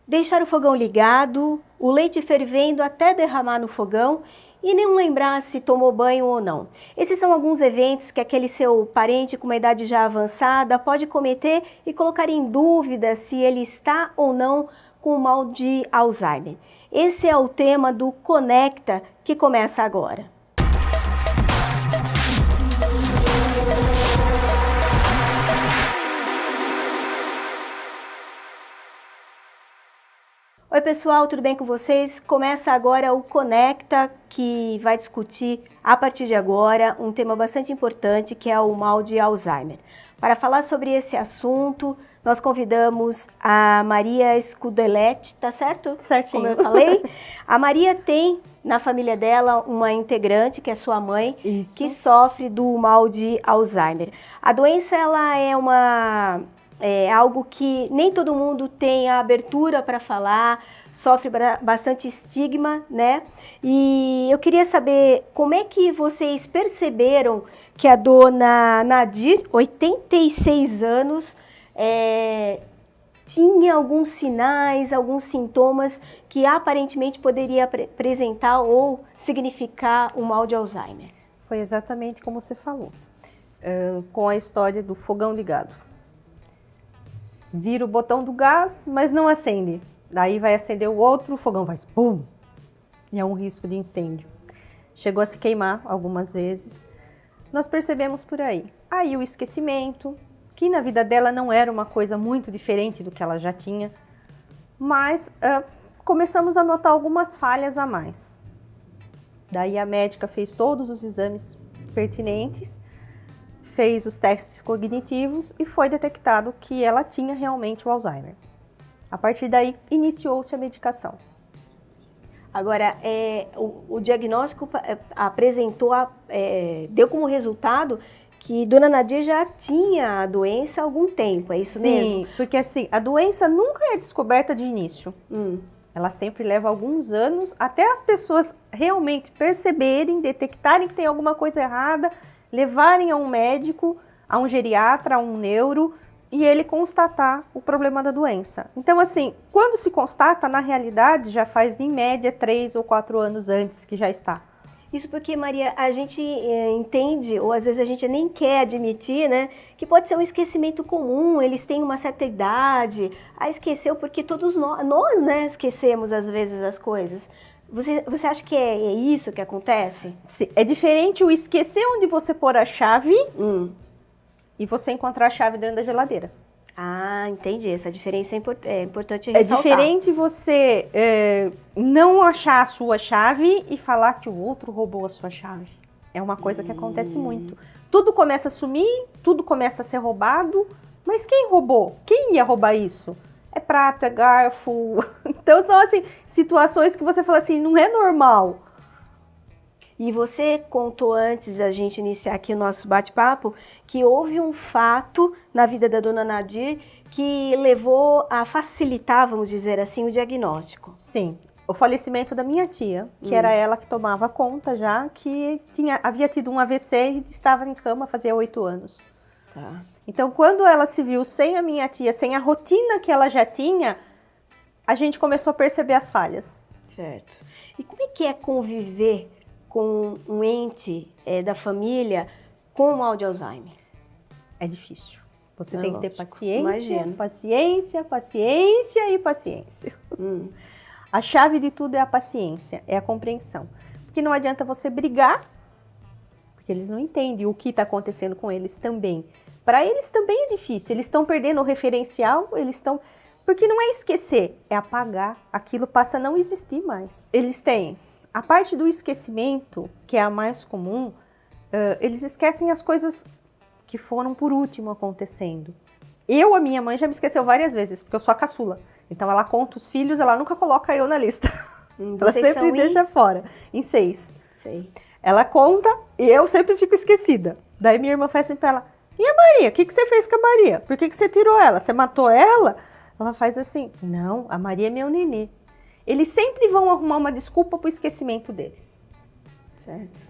deixar o fogão ligado, o leite fervendo até derramar no fogão e nem lembrar se tomou banho ou não. Esses são alguns eventos que aquele seu parente com uma idade já avançada pode cometer e colocar em dúvida se ele está ou não com o mal de Alzheimer. Esse é o tema do Conecta, que começa agora. Oi pessoal, tudo bem com vocês? Começa agora o Conecta, que vai discutir a partir de agora um tema bastante importante, que é o mal de Alzheimer. Para falar sobre esse assunto, nós convidamos a Maria Scudelletti, tá certo? Certinho. Como eu falei. A Maria tem na família dela uma integrante, que é sua mãe, Isso. que sofre do mal de Alzheimer. A doença ela é algo que nem todo mundo tem a abertura para falar, sofre bastante estigma, né? E eu queria saber como é que vocês perceberam que a dona Nadir, 86 anos, tinha alguns sinais, alguns sintomas que aparentemente poderia apresentar ou significar o mal de Alzheimer. Foi exatamente como você falou, com a história do fogão ligado. Vira o botão do gás, mas não acende. Daí vai acender o outro, o fogão faz pum! E é um risco de incêndio. Chegou a se queimar algumas vezes. Nós percebemos por aí. Aí o esquecimento, que na vida dela não era uma coisa muito diferente do que ela já tinha, mas começamos a notar algumas falhas a mais. Daí a médica fez todos os exames pertinentes, fez os testes cognitivos e foi detectado que ela tinha realmente o Alzheimer. A partir daí, iniciou-se a medicação. Agora, o diagnóstico deu como resultado que Dona Nadir já tinha a doença há algum tempo, é isso mesmo? Sim, porque assim, a doença nunca é descoberta de início. Ela sempre leva alguns anos até as pessoas realmente perceberem, detectarem que tem alguma coisa errada, levarem a um médico, a um geriatra, a um neuro, e ele constatar o problema da doença. Então, assim, quando se constata, na realidade, já faz, em média, 3 ou 4 anos antes que já está. Isso porque, Maria, a gente entende, ou às vezes a gente nem quer admitir, né, que pode ser um esquecimento comum, eles têm uma certa idade, esqueceu porque todos nós, né, esquecemos às vezes as coisas. Você acha que é isso que acontece? Sim, é diferente o esquecer onde você pôr a chave e você encontrar a chave dentro da geladeira. Ah, entendi. Essa diferença é importante ressaltar. É diferente você não achar a sua chave e falar que o outro roubou a sua chave. É uma coisa que acontece muito. Tudo começa a sumir, tudo começa a ser roubado, mas quem roubou? Quem ia roubar isso? É prato, é garfo. Então são assim, situações que você fala assim, não é normal. E você contou antes da gente iniciar aqui o nosso bate-papo que houve um fato na vida da dona Nadir que levou a facilitar, vamos dizer assim, o diagnóstico. Sim, o falecimento da minha tia, que era ela que tomava conta já, que havia tido um AVC e estava em cama fazia 8 anos. Tá. Então, quando ela se viu sem a minha tia, sem a rotina que ela já tinha, a gente começou a perceber as falhas. Certo. E como é que é conviver com um ente da família com o mal de Alzheimer? É difícil. Você tem que ter paciência, imagino. paciência e paciência. A chave de tudo é a paciência, é a compreensão. Porque não adianta você brigar, porque eles não entendem o que está acontecendo com eles também. Para eles também é difícil, eles estão perdendo o referencial, porque não é esquecer, é apagar, aquilo passa a não existir mais. Eles têm a parte do esquecimento, que é a mais comum, eles esquecem as coisas que foram por último acontecendo. A minha mãe já me esqueceu várias vezes, porque eu sou a caçula. Então ela conta os filhos, ela nunca coloca eu na lista. Ela sempre deixa fora, em 6. Sei. Ela conta e eu sempre fico esquecida. Daí minha irmã faz assim pra ela, e a Maria? O que você fez com a Maria? Por que você tirou ela? Você matou ela? Ela faz assim, não, a Maria é meu nenê. Eles sempre vão arrumar uma desculpa pro esquecimento deles. Certo.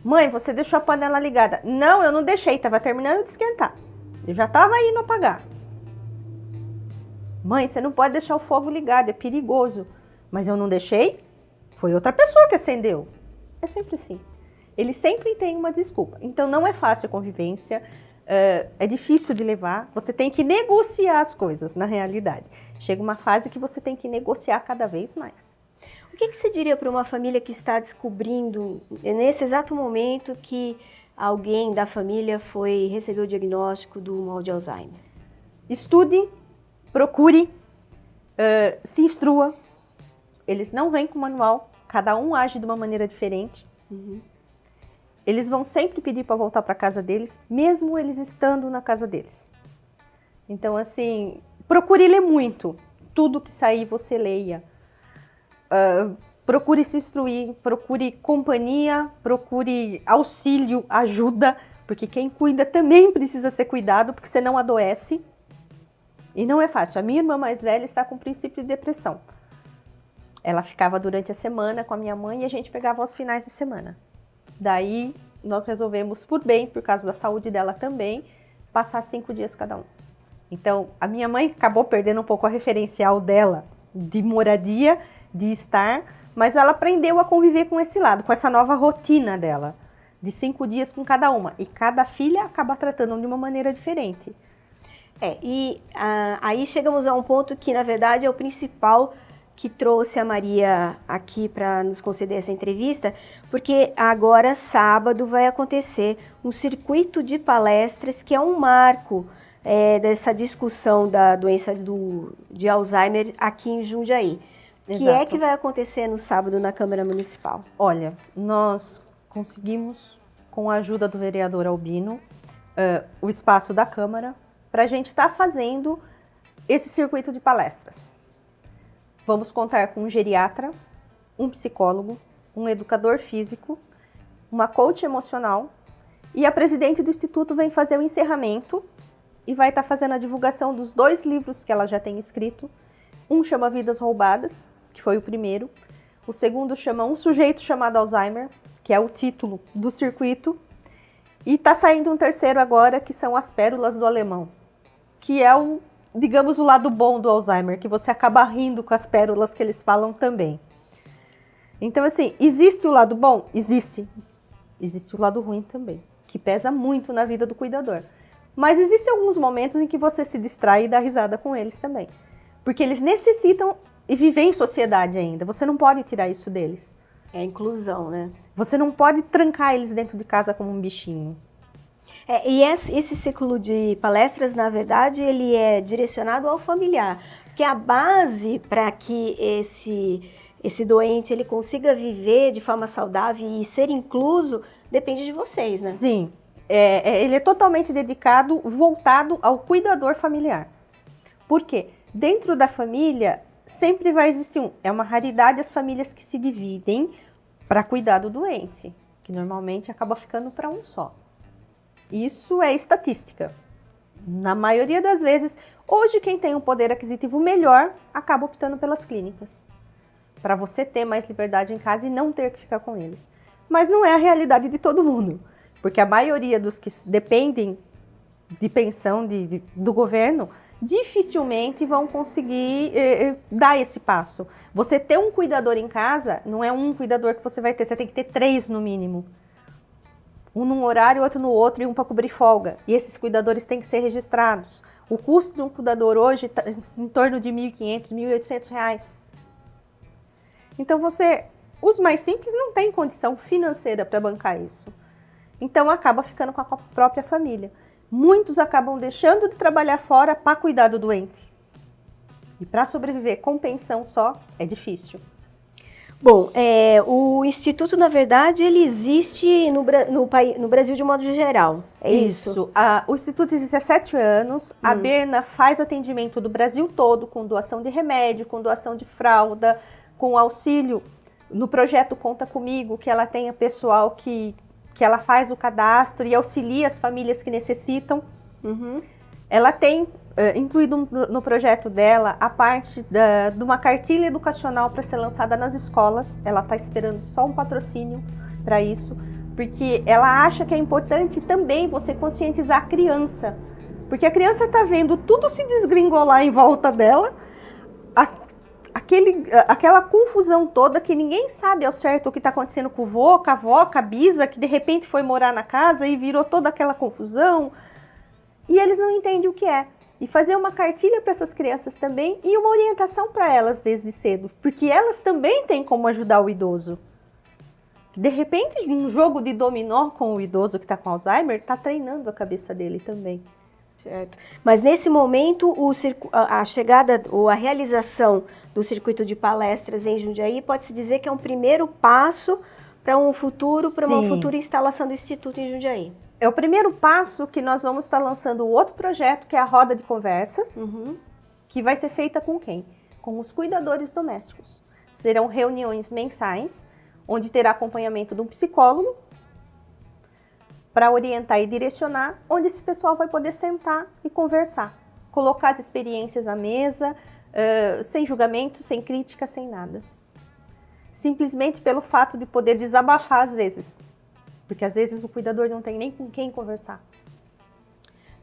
Mãe, você deixou a panela ligada. Não, eu não deixei, tava terminando de esquentar. Eu já tava indo apagar. Mãe, você não pode deixar o fogo ligado, é perigoso. Mas eu não deixei, foi outra pessoa que acendeu. É sempre assim. Eles sempre têm uma desculpa. Então, não é fácil a convivência, é difícil de levar. Você tem que negociar as coisas, na realidade. Chega uma fase que você tem que negociar cada vez mais. O que você diria para uma família que está descobrindo, nesse exato momento, que alguém da família recebeu o diagnóstico do mal de Alzheimer? Estude, procure, se instrua. Eles não vêm com manual, cada um age de uma maneira diferente. Uhum. Eles vão sempre pedir para voltar para casa deles, mesmo eles estando na casa deles. Então, assim, procure ler muito. Tudo que sair, você leia. Procure se instruir, procure companhia, procure auxílio, ajuda, porque quem cuida também precisa ser cuidado, porque senão adoece. E não é fácil. A minha irmã mais velha está com princípio de depressão. Ela ficava durante a semana com a minha mãe e a gente pegava aos finais de semana. Daí, nós resolvemos, por bem, por causa da saúde dela também, passar 5 dias cada um. Então, a minha mãe acabou perdendo um pouco a referencial dela de moradia, de estar, mas ela aprendeu a conviver com esse lado, com essa nova rotina dela, de 5 dias com cada uma. E cada filha acaba tratando de uma maneira diferente. Aí chegamos a um ponto que, na verdade, é o principal que trouxe a Maria aqui para nos conceder essa entrevista, porque agora, sábado, vai acontecer um circuito de palestras que é um marco dessa discussão da doença de Alzheimer aqui em Jundiaí. O que é que vai acontecer no sábado na Câmara Municipal? Olha, nós conseguimos, com a ajuda do vereador Albino, o espaço da Câmara, para a gente estar fazendo esse circuito de palestras. Vamos contar com um geriatra, um psicólogo, um educador físico, uma coach emocional e a presidente do Instituto vem fazer o encerramento e vai estar fazendo a divulgação dos 2 livros que ela já tem escrito. Um chama Vidas Roubadas, que foi o primeiro. O segundo chama Um Sujeito Chamado Alzheimer, que é o título do circuito. E está saindo um terceiro agora, que são As Pérolas do Alemão, que é digamos, o lado bom do Alzheimer, que você acaba rindo com as pérolas que eles falam também. Então, assim, existe o lado bom? Existe. Existe o lado ruim também, que pesa muito na vida do cuidador. Mas existem alguns momentos em que você se distrai e dá risada com eles também. Porque eles necessitam e viver em sociedade ainda. Você não pode tirar isso deles. É a inclusão, né? Você não pode trancar eles dentro de casa como um bichinho. E esse ciclo de palestras, na verdade, ele é direcionado ao familiar, porque a base para que esse doente ele consiga viver de forma saudável e ser incluso depende de vocês, né? Sim, ele é totalmente dedicado, voltado ao cuidador familiar. Por quê? Dentro da família sempre vai existir é uma raridade as famílias que se dividem para cuidar do doente, que normalmente acaba ficando para um só. Isso é estatística. Na maioria das vezes, hoje quem tem um poder aquisitivo melhor acaba optando pelas clínicas, para você ter mais liberdade em casa e não ter que ficar com eles. Mas não é a realidade de todo mundo, porque a maioria dos que dependem de pensão do governo dificilmente vão conseguir dar esse passo. Você ter um cuidador em casa não é um cuidador que você vai ter, você tem que ter 3 no mínimo. Um num horário, outro no outro e um para cobrir folga. E esses cuidadores têm que ser registrados. O custo de um cuidador hoje está em torno de R$ 1.500, R$ 1.800. Então os mais simples não têm condição financeira para bancar isso. Então acaba ficando com a própria família. Muitos acabam deixando de trabalhar fora para cuidar do doente. E para sobreviver com pensão só é difícil. Bom, o Instituto, na verdade, ele existe no Brasil de modo geral, é isso? O Instituto existe há 7 anos, a Berna faz atendimento do Brasil todo, com doação de remédio, com doação de fralda, com auxílio. No projeto Conta Comigo, que ela tenha pessoal que ela faz o cadastro e auxilia as famílias que necessitam. Uhum. Ela tem incluído no projeto dela a parte de uma cartilha educacional para ser lançada nas escolas. Ela está esperando só um patrocínio para isso, porque ela acha que é importante também você conscientizar a criança Porque a criança está vendo tudo se desgringolar em volta dela, aquela confusão toda que ninguém sabe ao certo o que está acontecendo com o vô, com a avó, com a bisa, que de repente foi morar na casa e virou toda aquela confusão. E eles não entendem o que é. E fazer uma cartilha para essas crianças também e uma orientação para elas desde cedo, porque elas também têm como ajudar o idoso. De repente, um jogo de dominó com o idoso que está com Alzheimer está treinando a cabeça dele também. Certo. Mas nesse momento, a chegada ou a realização do circuito de palestras em Jundiaí pode-se dizer que é um primeiro passo para um futuro, para uma futura instalação do Instituto em Jundiaí. É o primeiro passo que nós vamos estar lançando outro projeto, que é a roda de conversas, que vai ser feita com quem? Com os cuidadores domésticos. Serão reuniões mensais, onde terá acompanhamento de um psicólogo, para orientar e direcionar, onde esse pessoal vai poder sentar e conversar. Colocar as experiências à mesa, sem julgamento, sem crítica, sem nada. Simplesmente pelo fato de poder desabafar às vezes. Porque às vezes o cuidador não tem nem com quem conversar.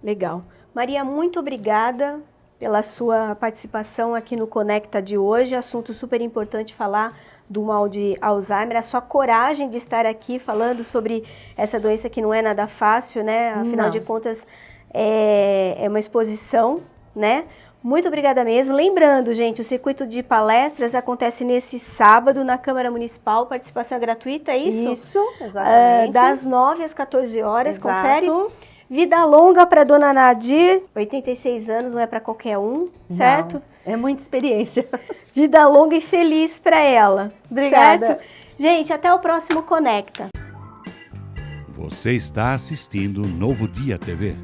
Legal. Maria, muito obrigada pela sua participação aqui no Conecta de hoje. Assunto super importante falar do mal de Alzheimer, a sua coragem de estar aqui falando sobre essa doença que não é nada fácil, né? Afinal de contas, é uma exposição, né? Muito obrigada mesmo. Lembrando, gente, o circuito de palestras acontece nesse sábado na Câmara Municipal. Participação é gratuita, é isso? Isso, exatamente. Das 9 às 14 horas, Exato. confere. Vida longa para dona Nadir, 86 anos, não é para qualquer um, certo? Não, é muita experiência. Vida longa e feliz para ela. Obrigada. Certo? Gente, até o próximo Conecta. Você está assistindo Novo Dia TV.